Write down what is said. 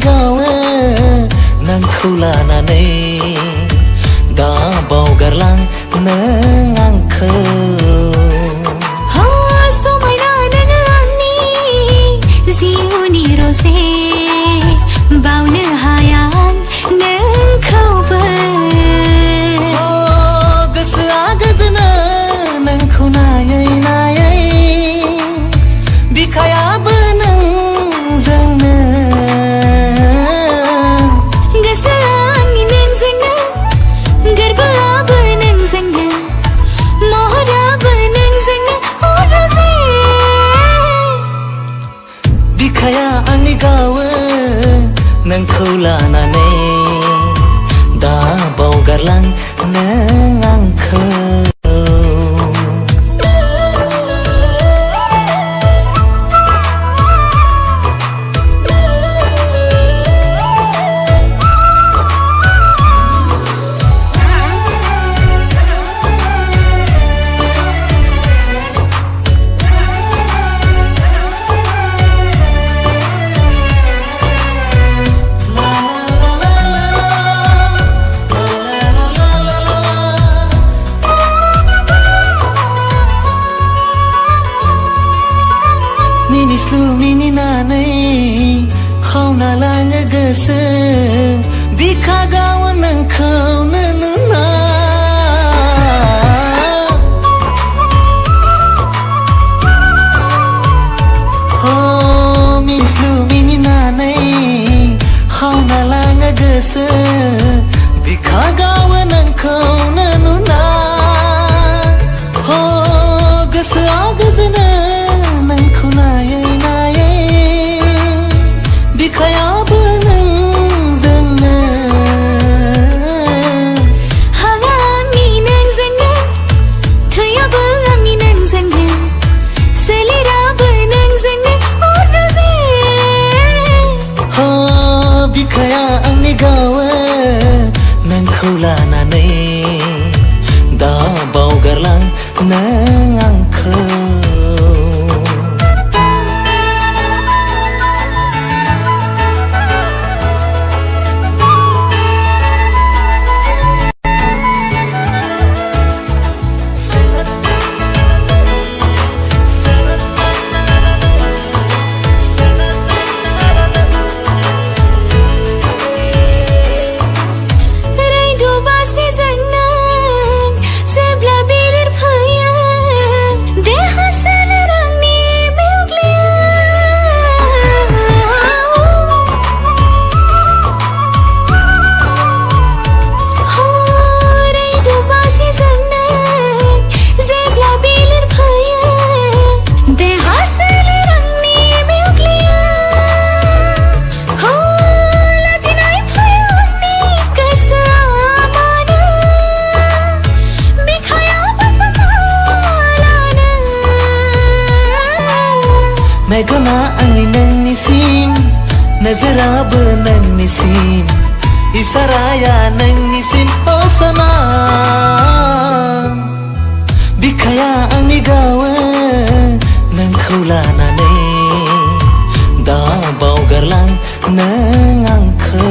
गावो नोंखौ लानानै दा बावगारलां नों आंखौ समायना नोङो आंनि जिउनि रजे बावनो हाया आं नोंखौबो गोसोआ गोजोनो नोंखौ नायै नायै बिखायाबो नोंजोंनो गोसोआ आंनि नोंजोंनो गोरबोआबो नोंजोंनो महराबो नोंजोंनो रजे बिखाया आंनि गावो नोंखौ लानानै दा बावगारलां नों आंखौ मिनिस्लु मिनिनानै खावना लाङो गोसो बिखा गावो नोंखौनो नुना मिनिस्लु मिनिनानै खावना लाङो गोसो बिखा गावो नोंखौनो नुना गोसोआ गोजोनो नोंखौ नायै नायै बिखायाबो नोंजोंनो हाङा आंनि नोंजोंनो थैयाबो आंनि नोंजोंनो सोलेराबो नोंजोंनो रजे बिखाया आंनि गावो नोंखौ लानानै दा बावगारलां नों आंखौ मेगना आंनि नोंनिसिम नोजोराबो नोंनिसिम इसाराया नोंनिसिम सनम बिखाया आंनि गावो नोंखौ लानानै दा बावगारलां नों आंखौ